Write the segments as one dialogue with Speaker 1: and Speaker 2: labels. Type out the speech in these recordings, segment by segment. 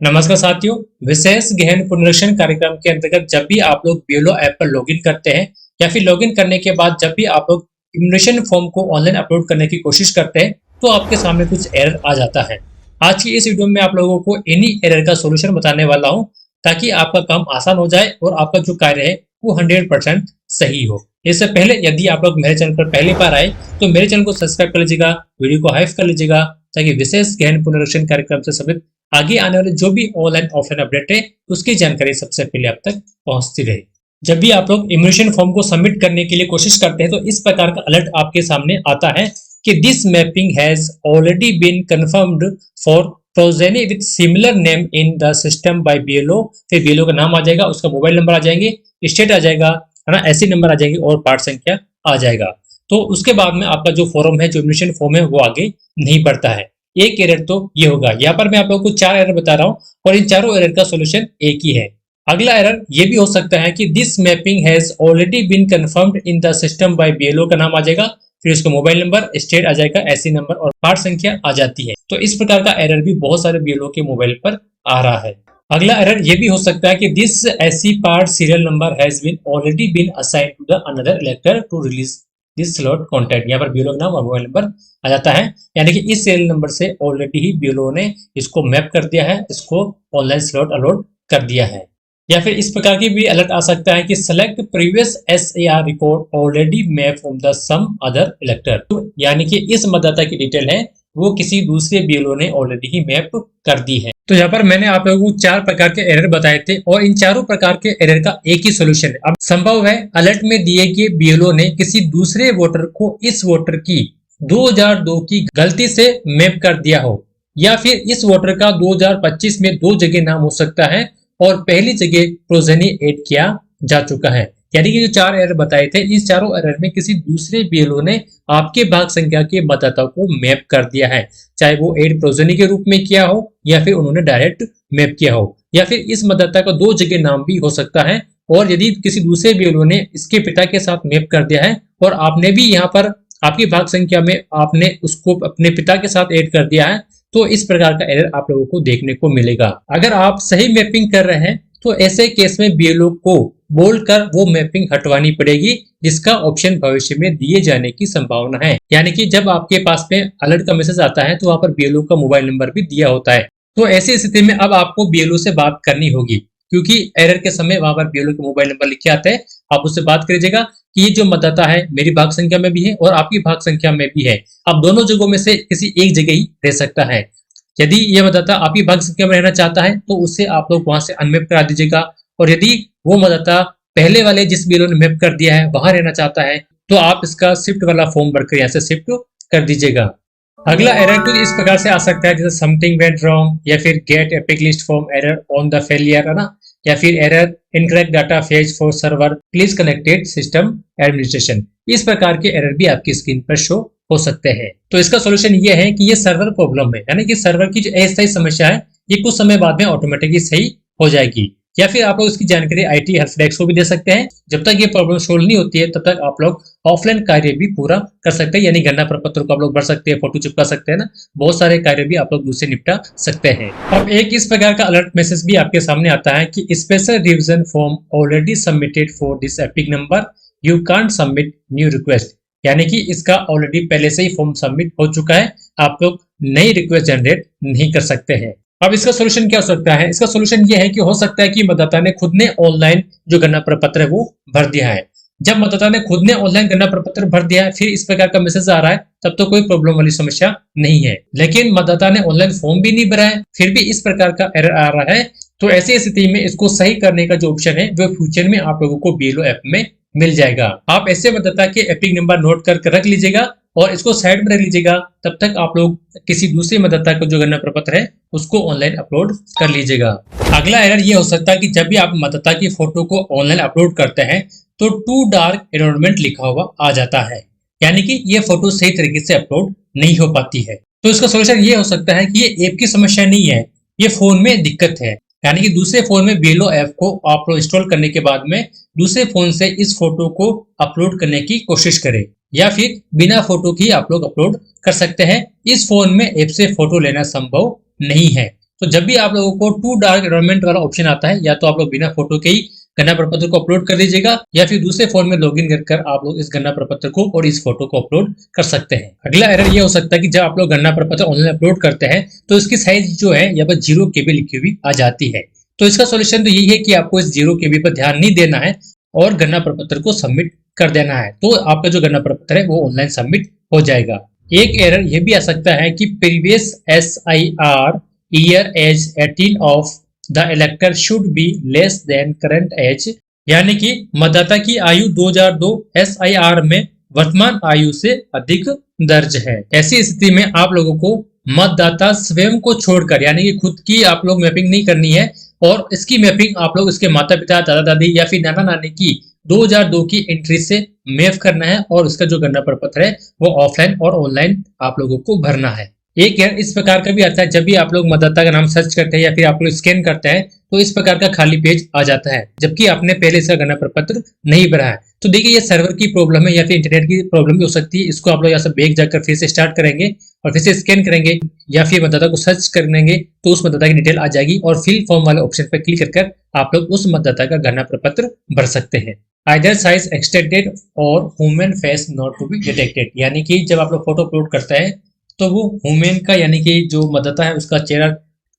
Speaker 1: नमस्कार साथियों। विशेष गहन पुनरीक्षण कार्यक्रम के अंतर्गत जब भी आप लोग बीएलओ ऐप पर लॉगिन करते हैं या फिर लॉगिन करने के बाद जब भी आप लोग इम्यूनेशन फॉर्म को ऑनलाइन अपलोड करने की कोशिश करते हैं तो आपके सामने कुछ एरर आ जाता है। आज की इस वीडियो में आप लोगों को इन्हीं एरर का सोल्यूशन बताने वाला हूं ताकि आपका काम आसान हो जाए और आपका जो कार्य है वो 100% सही हो। इससे पहले यदि आप लोग मेरे चैनल पर पहली बार आए तो मेरे चैनल को सब्सक्राइब कर लीजिएगा, वीडियो को हाइप कर लीजिएगा ताकि विशेष गहन पुनरीक्षण कार्यक्रम से संबंधित आगे आने वाले जो भी ऑनलाइन ऑफलाइन अपडेट है उसकी जानकारी सबसे पहले आप तक पहुंचती रहे। जब भी आप लोग इम्यूनेशन फॉर्म को सबमिट करने के लिए कोशिश करते हैं तो इस प्रकार का अलर्ट आपके सामने आता है कि this mapping has already been confirmed for progeny with similar name in the system by BLO. फिर बीएलओ का नाम आ जाएगा, उसका मोबाइल नंबर आ जाएंगे, स्टेट आ जाएगा, है ना, ऐसी नंबर आ जाएंगे और पार्ट संख्या आ जाएगा। तो उसके बाद में आपका जो फॉर्म है, जो इम्यूनेशन फॉर्म है, वो आगे नहीं बढ़ता है। एक एरर तो ये होगा। यहाँ पर मैं आप लोगों को 4 एरर बता रहा हूँ और इन चारों एरर का सॉल्यूशन एक ही है। अगला एरर ये भी हो सकता है कि this mapping has already been confirmed in the system by BLO का नाम आ जाएगा, फिर उसका मोबाइल नंबर, स्टेट आ जाएगा, ऐसी नंबर और पार्ट संख्या आ जाती है। तो इस प्रकार का एरर भी बहुत सारे बीएलओ के मोबाइल पर आ रहा है। अगला एरर ये भी हो सकता है कि this SC part serial number has been already been assigned to the another elector to release this slot contact. यहाँ पर बीएलओ का नाम और मोबाइल नंबर आ जाता है, यानी कि इस सीरियल नंबर से ऑलरेडी ही बीएलओ ने इसको मैप कर दिया है, इसको ऑनलाइन स्लॉट अलॉट कर दिया है। या फिर इस प्रकार की भी अलर्ट आ सकता है कि select previous SAR record already map from the some other elector. यानी कि इस मतदाता की डिटेल है वो किसी दूसरे बीएलओ ने ऑलरेडी ही मैप कर दी है। तो यहाँ पर मैंने आप लोगों को 4 प्रकार के एरर बताए थे और इन चारों प्रकार के एरर का एक ही सोल्यूशन है। अब संभव है अलर्ट में दिए गए बीएलओ ने किसी दूसरे वोटर को इस वोटर की 2002 की गलती से मैप कर दिया हो, या फिर इस वोटर का 2025 में 2 जगह नाम हो सकता है और पहली जगह प्रोजेनी ऐड किया जा चुका है। यानी कि जो 4 एरर बताए थे, इस चारों एरर में किसी दूसरे बीएलओ ने आपके भाग संख्या के मतदाता को मैप कर दिया है, चाहे वो एड प्रोजेनी के रूप में किया हो या फिर उन्होंने डायरेक्ट मैप किया हो, या फिर इस मतदाता का 2 जगह नाम भी हो सकता है। और यदि किसी दूसरे बीएलओ ने इसके पिता के साथ मैप कर दिया है और आपने भी यहाँ पर आपकी भाग संख्या में आपने उसको अपने पिता के साथ ऐड कर दिया है, तो इस प्रकार का एरर आप लोगों को देखने को मिलेगा। अगर आप सही मैपिंग कर रहे हैं तो ऐसे केस में बीएलओ को बोलकर वो मैपिंग हटवानी पड़ेगी, जिसका ऑप्शन भविष्य में दिए जाने की संभावना है। यानी कि जब आपके पास में अलर्ट का मैसेज आता है तो वहां पर बीएलओ का मोबाइल नंबर भी दिया होता है। तो ऐसी स्थिति में अब आपको बीएलओ से बात करनी होगी, क्योंकि एरर के समय वहां पर बीएलओ के मोबाइल नंबर लिखे आते हैं। आप उससे बात करिएगा कि ये जो मतदाता है मेरी भाग संख्या में भी है और आपकी भाग संख्या में भी है, अब दोनों जगहों में से किसी एक जगह ही रह सकता है। यदि ये मतदाता आपकी भाग संख्या में रहना चाहता है तो उससे आप लोग वहां से अनमैप करा दीजिएगा, और यदि वो मतदाता पहले वाले जिस बीएलओ ने मैप कर दिया है वहां रहना चाहता है तो आप इसका शिफ्ट वाला फॉर्म भरकर यहाँ से शिफ्ट कर दीजिएगा। अगला एरर तो इस प्रकार से आ सकता है जैसे समथिंग वेंट रॉन्ग, या फिर gate epic list form error on the failure, है ना, या फिर error incorrect data fetch for server please connected system administration. इस प्रकार के एरर भी आपकी स्क्रीन पर शो हो सकते हैं। तो इसका सॉल्यूशन ये है कि ये सर्वर प्रॉब्लम है, यानी कि सर्वर की जो अस्थायी समस्या है ये कुछ समय बाद में ऑटोमेटिकली सही हो जाएगी। या फिर आप लोग इसकी जानकारी आईटी हेल्प डेस्क को भी दे सकते हैं। जब तक ये प्रॉब्लम सोल्व नहीं होती है तब तक आप लोग ऑफलाइन कार्य भी पूरा कर सकते हैं, यानी गणना प्रपत्र को आप लोग भर सकते हैं, फोटो चिपका सकते हैं ना, बहुत सारे कार्य भी आप लोग दूसरे निपटा सकते हैं। अब एक इस प्रकार का अलर्ट मैसेज भी आपके सामने आता है कि special revision form already submitted for this epic number, you can't submit new request. यानी कि इसका ऑलरेडी पहले से ही फॉर्म सबमिट हो चुका है, आप लोग नई रिक्वेस्ट जनरेट नहीं कर सकते हैं। अब इसका सोल्यूशन क्या हो सकता है? इसका सोल्यूशन ये है कि हो सकता है कि मतदाता ने खुद ने ऑनलाइन जो गणना प्रपत्र है वो भर दिया है। जब मतदाता ने खुद ने ऑनलाइन गणना प्रपत्र भर दिया है फिर इस प्रकार का मैसेज आ रहा है तब तो कोई प्रॉब्लम वाली समस्या नहीं है, लेकिन मतदाता ने ऑनलाइन फॉर्म भी नहीं भरा है फिर भी इस प्रकार का एरर आ रहा है, तो ऐसी स्थिति में इसको सही करने का जो ऑप्शन है वो फ्यूचर में आप लोगों को बीएलओ ऐप में मिल जाएगा। आप ऐसे मतदाता के एपिक नंबर नोट करके रख लीजिएगा और इसको साइड में रख लीजिएगा, तब तक आप लोग किसी दूसरे मतदाता का जो गणना प्रपत्र है उसको ऑनलाइन अपलोड कर लीजिएगा। अगला एरर ये हो सकता है कि जब भी आप मतदाता की फोटो को ऑनलाइन अपलोड करते हैं तो टू डार्क एनवायरनमेंट लिखा हुआ आ जाता है, यानी कि ये फोटो सही तरीके से अपलोड नहीं हो पाती है। तो इसका सोल्यूशन ये हो सकता है कि ये ऐप की समस्या नहीं है, ये फोन में दिक्कत है। यानी कि दूसरे फोन में बीएलओ ऐप को आप लोग इंस्टॉल करने के बाद में दूसरे फोन से इस फोटो को अपलोड करने की कोशिश करें, या फिर बिना फोटो की आप लोग अपलोड कर सकते हैं। इस फोन में ऐप से फोटो लेना संभव नहीं है, तो जब भी आप लोगों को टू डार्क एनवायरनमेंट वाला ऑप्शन आता है, या तो आप लोग बिना फोटो के ही गणना प्रपत्र को अपलोड कर दीजिएगा, या फिर दूसरे फोन में लॉगिन कर आप लोग इस गणना प्रपत्र को और इस फोटो को अपलोड कर सकते हैं। अगला एरर ये हो सकता है कि जब आप लोग गणना प्रपत्र ऑनलाइन अपलोड करते हैं तो इसकी साइज जो है यहाँ पर 0 KB लिखी हुई आ जाती है। तो इसका सोल्यूशन तो यही है कि आपको इस 0 KB पर ध्यान नहीं देना है और गणना प्रपत्र को सबमिट कर देना है, तो आपका जो गणना प्रपत्र है वो ऑनलाइन सबमिट हो जाएगा। एक एरर ये भी आ सकता है कि previous SIR year age 18 of the elector should be less than current age, यानी कि मतदाता की आयु 2002 SIR में वर्तमान आयु से अधिक दर्ज है। ऐसी स्थिति में आप लोगों को मतदाता स्वयं को छोड़कर, यानी कि खुद की आप लोग मैपिंग नहीं करनी है, और इसकी मैपिंग आप लोग इसके माता पिता, दादा दादी या फिर नाना नानी की 2002 की एंट्री से मैप करना है, और उसका जो गणना प्रपत्र है वो ऑफलाइन और ऑनलाइन आप लोगों को भरना है। एक एरर इस प्रकार का भी आता है, जब भी आप लोग मतदाता का नाम सर्च करते हैं या फिर आप लोग स्कैन करते हैं तो इस प्रकार का खाली पेज आ जाता है, जबकि आपने पहले इसका गणना प्रपत्र नहीं भरा है। तो देखिए, ये सर्वर की प्रॉब्लम है या फिर इंटरनेट की प्रॉब्लम भी हो सकती है। इसको आप लोग यहाँ से बैक जाकर फिर से स्टार्ट करेंगे और फिर से स्कैन करेंगे या फिर मतदाता को सर्च करेंगे तो उस मतदाता की डिटेल आ जाएगी, और फिल फॉर्म वाले ऑप्शन पर क्लिक कर आप लोग उस मतदाता का गणना प्रपत्र भर सकते हैं। आइदर साइज एक्सटेंडेड और human face not to be detected, यानी कि जब आप लोग फोटो अपलोड करते हैं तो वो ह्यूमन का, यानी कि जो मतदाता है उसका चेहरा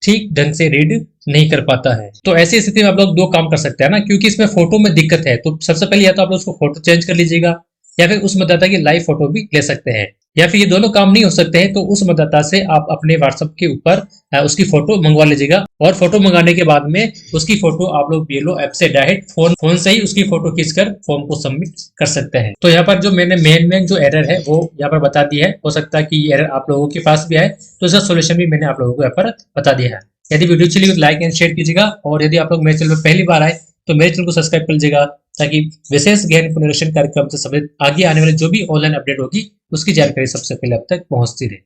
Speaker 1: ठीक ढंग से रीड नहीं कर पाता है। तो ऐसी स्थिति में आप लोग दो काम कर सकते हैं ना, क्योंकि इसमें फोटो में दिक्कत है। तो सबसे पहले या तो आप लोग उसको फोटो चेंज कर लीजिएगा, या फिर उस मतदाता की लाइव फोटो भी ले सकते हैं, या फिर ये दोनों काम नहीं हो सकते हैं तो उस मतदाता से आप अपने व्हाट्सएप के ऊपर उसकी फोटो मंगवा लीजिएगा, और फोटो मंगाने के बाद में उसकी फोटो आप लोग BLO ऐप से डायरेक्ट फोन से ही उसकी फोटो खींचकर फॉर्म को सबमिट कर सकते हैं। तो यहाँ पर जो मैंने मेन जो एरर है वो यहाँ पर बता दी है। हो सकता है कि ये एरर आप लोगों के पास भी आए, तो इसका सोल्यूशन भी मैंने आप लोगों को यहाँ पर बता दिया है। यदि वीडियो अच्छी लगी तो लाइक एंड शेयर कीजिएगा, और यदि आप लोग मेरे चैनल पर पहली बार आए तो मेरे चैनल को सब्सक्राइब कर लीजिएगा, ताकि विशेष गहन पुनरीक्षण कार्यक्रम से आगे आने वाले जो भी ऑनलाइन अपडेट होगी उसकी जानकारी सबसे पहले अब तक पहुंचती रहे।